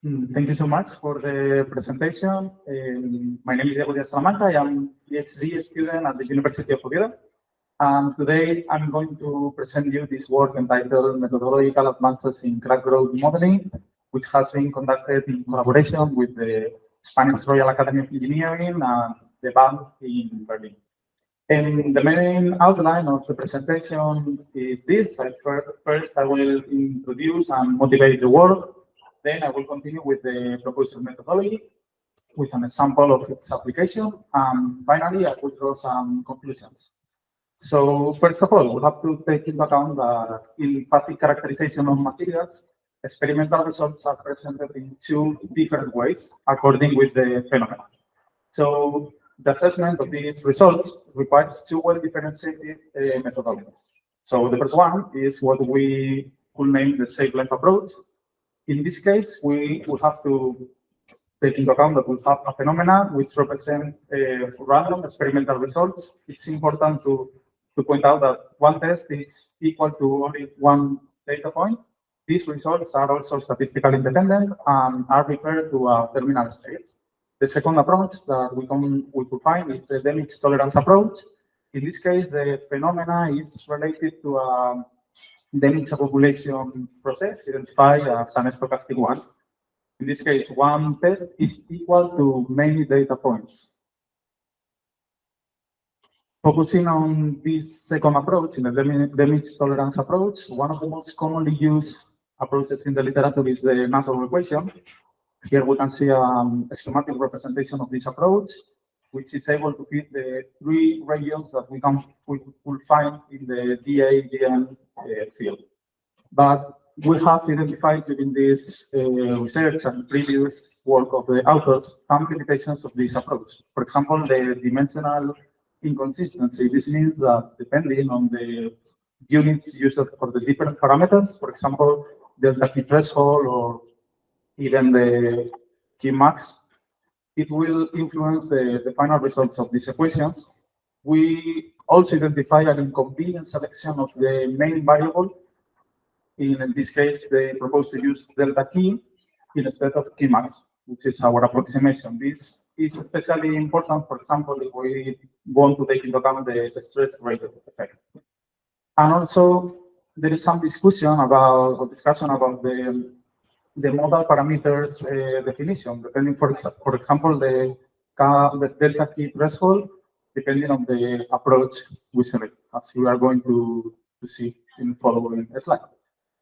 Thank you so much for the presentation. My name is Díaz-Salamanca. I am PhD student at the University of Oviedo. And today I'm going to present you this work entitled Methodological Advances in Crack Growth Modeling, which has been conducted in collaboration with the Spanish Royal Academy of Engineering and the BAM in Berlin. And the main outline of the presentation is this. First, I will introduce and motivate the work. Then I will continue with the proposed methodology with an example of its application. And finally, I will draw some conclusions. So first of all, we have to take into account that in lymphatic characterization of materials, experimental results are presented in two different ways according with the phenomenon. So the assessment of these results requires two well-differentiated methodologies. So the first one is what we could name the safe length approach. In this case, we will have to take into account that we have a phenomena which represent random experimental results. It's important to point out that one test is equal to only one data point. These results are also statistically independent and are referred to a terminal state. The second approach that we could find is the damage tolerance approach. In this case, the phenomena is related to a damage accumulation process identified as an stochastic one. In this case, one test is equal to many data points. Focusing on this second approach, in the damage tolerance approach, one of the most commonly used approaches in the literature is the Nassau equation. Here we can see a schematic representation of this approach, which is able to fit the three regions that we will find in the DA-DM field. But we have identified during this research and previous work of the authors some limitations of this approach. For example, the dimensional inconsistency. This means that depending on the units used for the different parameters, for example, delta P threshold or even the K max, it will influence the final results of these equations. We also identify an inconvenient selection of the main variable. In this case, they propose to use delta K instead of K max, which is our approximation. This is especially important, for example, if we want to take into account the stress rate effect. And also, there is some discussion about the modal parameters definition, depending, for example, the delta K threshold, depending on the approach we select, as we are going to see in the following slide.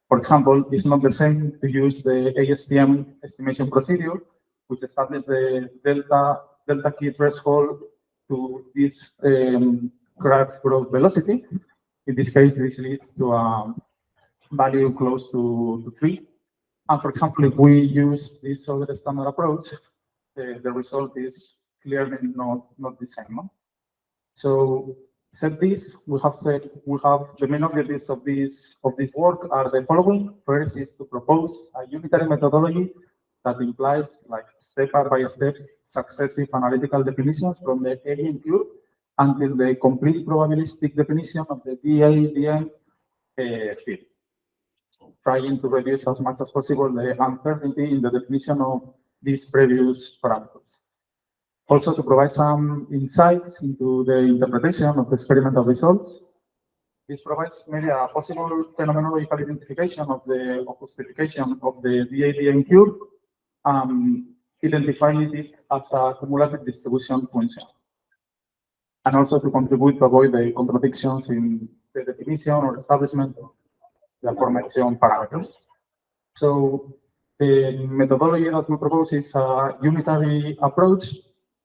For example, it's not the same to use the ASTM estimation procedure, which establishes the delta K threshold to this crack growth velocity. In this case, this leads to a value close to 3. And for example, if we use this other standard approach, the result is clearly not the same. No? So, said this, we have the main objectives of this work are the following. First is to propose a unitary methodology that implies like step-by-step successive analytical definitions from the AN cube until the complete probabilistic definition of the DA-DM field, trying to reduce as much as possible the uncertainty in the definition of these previous parameters. Also to provide some insights into the interpretation of the experimental results. This provides maybe a possible phenomenological identification of the justification of the DA-DM cube, identifying it as a cumulative distribution function. And also to contribute to avoid the contradictions in the definition or establishment of the formation parameters. So the methodology that we propose is a unitary approach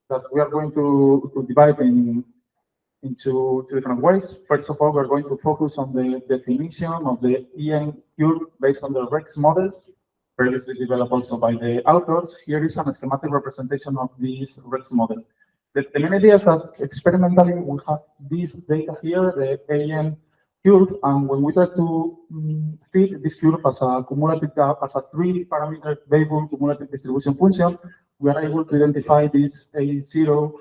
that we are going to divide into two different ways. First of all, we're going to focus on the definition of the EN cube based on the Rex model, previously developed also by the authors. Here is a schematic representation of this Rex model. The main idea is that experimentally we have this data here, the AN curve, and when we try to fit this curve as a cumulative, as a 3-parameter variable cumulative distribution function, we are able to identify this A0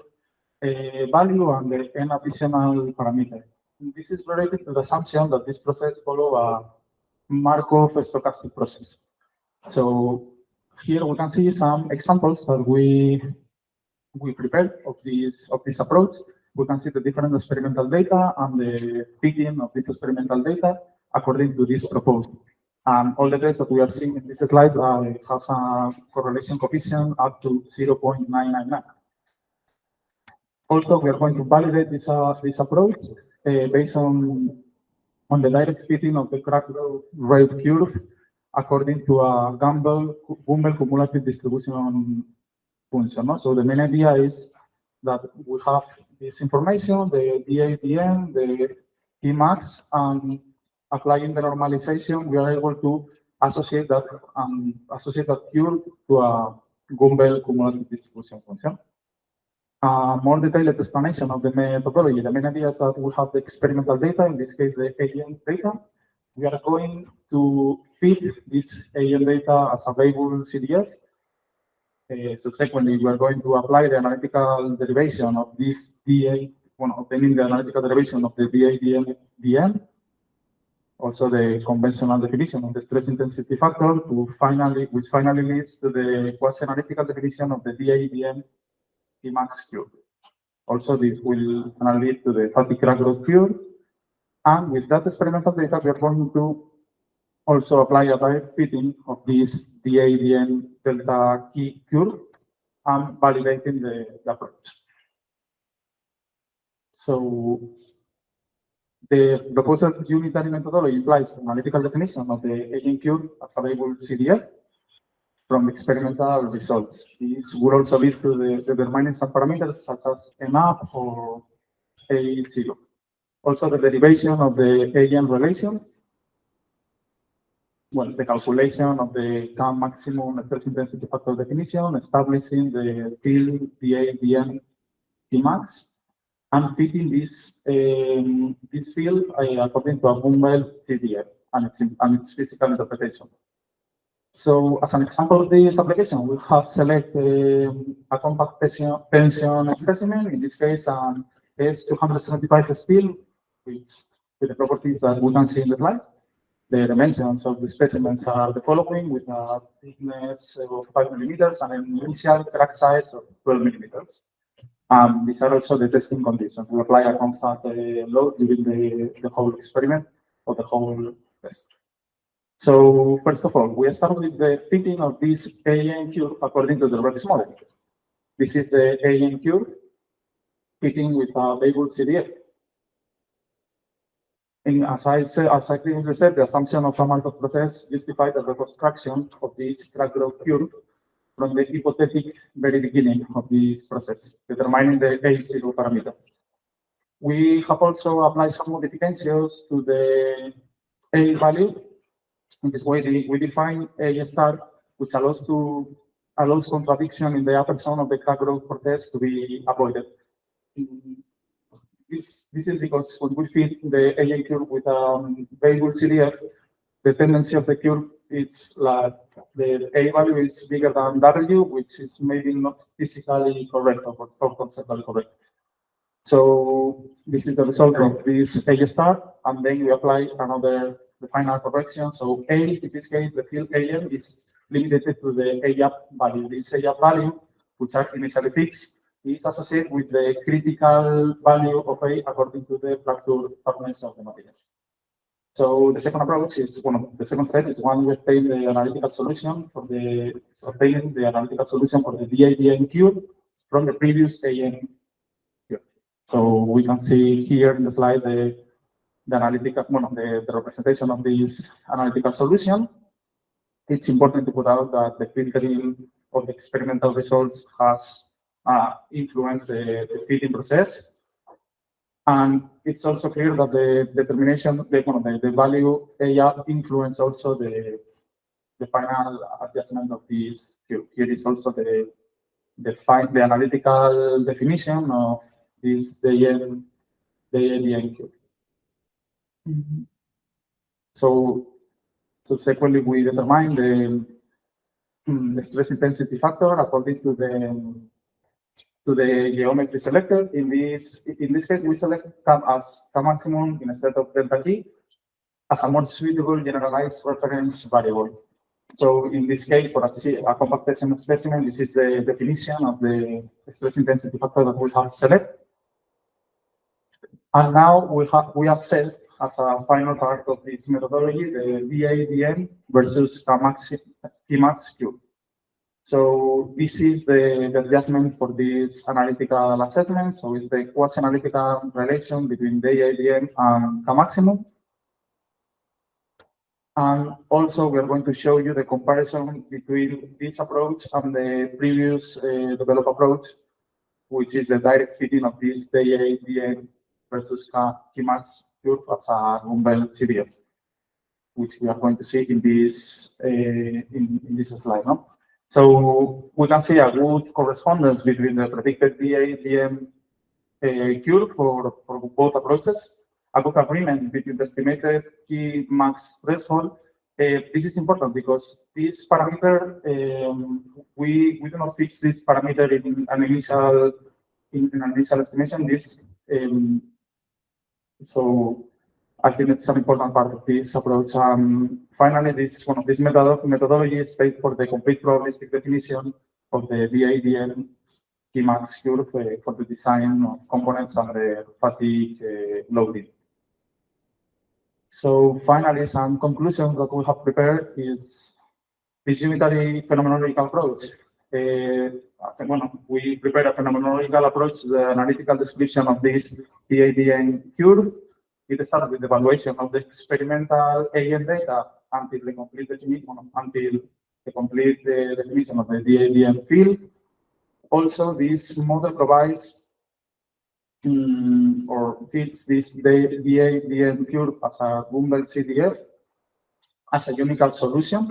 value and the n additional parameter. This is related to the assumption that this process follows a Markov stochastic process. So here we can see some examples that we prepared of this approach. We can see the different experimental data and the fitting of this experimental data according to this proposal. And all the tests that we are seeing in this slide has a correlation coefficient up to 0.999. Also, we are going to validate this approach based on the direct fitting of the crack growth rate curve according to a Gumbel cumulative distribution function. No? So the main idea is that we have this information, the DADN, the Tmax, and applying the normalization, we are able to associate that curve to a Gumbel cumulative distribution function. More detailed explanation of the methodology. The main idea is that we have the experimental data, in this case, the AN data. We are going to feed this AN data as a variable CDF. Subsequently, we are going to apply the analytical derivation of this obtaining the analytical derivation of the DADN, also the conventional definition of the stress intensity factor, which finally leads to the quasi-analytical definition of the DADN Tmax curve. Also, this will lead to the fatigue crack growth curve. And with that experimental data, we are going to also apply a direct fitting of this DADN delta key curve and validating the approach. So the proposed unitary methodology implies an analytical definition of the AN curve as a variable CDF from experimental results. This would also lead to the determining some parameters such as NAP or A0. Also, the derivation of the AN relation, the calculation of the CAM maximum stress intensity factor definition, establishing the field DADN Tmax, and fitting this field according to a Gumbel CDF and its physical interpretation. So, as an example of this application, we have selected a compact pension specimen, in this case, an S275 steel, with the properties that we can see in the slide. The dimensions of the specimens are the following, with a thickness of 5 millimeters and an initial crack size of 12 millimeters. These are also the testing conditions. We apply a constant load during the whole experiment or the whole test. So, first of all, we start with the fitting of this AN curve according to the Rex model. This is the AN curve fitting with a variable CDF. As I previously said, the assumption of amount of process justified the reconstruction of this crack growth curve from the hypothetic very beginning of this process, determining the A0 parameter. We have also applied some modifications to the A value. In this way, we define A star, which allows contradiction in the upper zone of the crack growth process to be avoided. This is because when we fit the AN curve with a variable CDF, the tendency of the curve is like the A value is bigger than W, which is maybe not physically correct or conceptually correct. So this is the result of this A star, and then we apply the final correction. So A, in this case, the field AN is limited to the A-up value. This A-up value, which are initially fixed, is associated with the critical value of A according to the fracture toughness of the material. So the second approach is the second step is when we obtain the analytical solution for the DADN curve from the previous AN curve. So we can see here in the slide the analytical the representation of this analytical solution. It's important to put out that the filtering of the experimental results has influenced the fitting process. And it's also clear that the determination, the value A influence also the final adjustment of this curve. Here is also the analytical definition of this DADN curve. So subsequently, we determine the stress intensity factor according to the geometry selected. In this case, we select CAM as CAM maximum instead of delta T as a more suitable generalized reference variable. So in this case, for a compact decimal specimen, this is the definition of the stress intensity factor that we have selected. And now we assessed as a final part of this methodology the DA/DN versus Kmax Q. So this is the adjustment for this analytical assessment. So it's the quasi-analytical relation between DA/DN and K maximum. And also we are going to show you the comparison between this approach and the previous developed approach, which is the direct fitting of this DA/DN versus Kmax curve as a Gumbel CDF, which we are going to see in this slide. No? So we can see a good correspondence between the predicted DA/DN curve for both approaches, a good agreement between the estimated Kmax threshold. This is important because this parameter, we do not fix this parameter in an initial estimation. So I think it's an important part of this approach. Finally, this one of these methodologies paid for the complete probabilistic definition of the DA/DN Kmax curve for the design of components and the fatigue loading. So finally, some conclusions that we have prepared is this unitary phenomenological approach. We prepared a phenomenological approach to the analytical description of this DA/DN curve. It started with the evaluation of the experimental AN data until the complete definition of the DA/DN field. Also, this model provides or fits this DA/DN curve as a Gumbel CDF as a unical solution.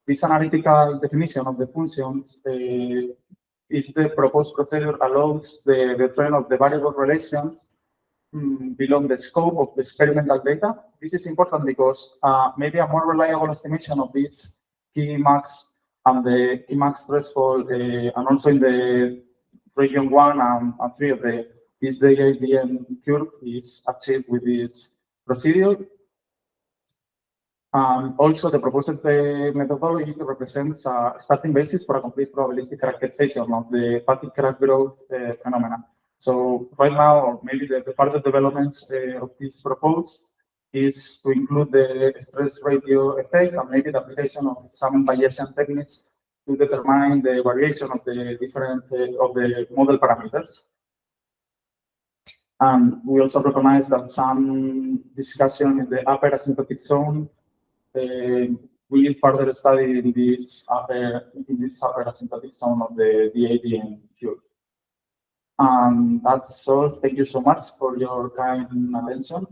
This analytical definition of the functions is the proposed procedure allows the trend of the variable relations beyond the scope of the experimental data. This is important because maybe a more reliable estimation of this Kmax and the Kmax threshold, and also in the region 1 and 3 of this DA/DN curve is achieved with this procedure. Also, the proposed methodology represents a starting basis for a complete probabilistic characterization of the fatigue crack growth phenomena. So right now, or maybe the further developments of this proposal is to include the stress ratio effect and maybe the application of some Bayesian techniques to determine the variation of the different of the model parameters. And we also recognize that some discussion in the upper asymptotic zone will further study in this upper asymptotic zone of the DA/DN curve. And that's all. Thank you so much for your kind attention.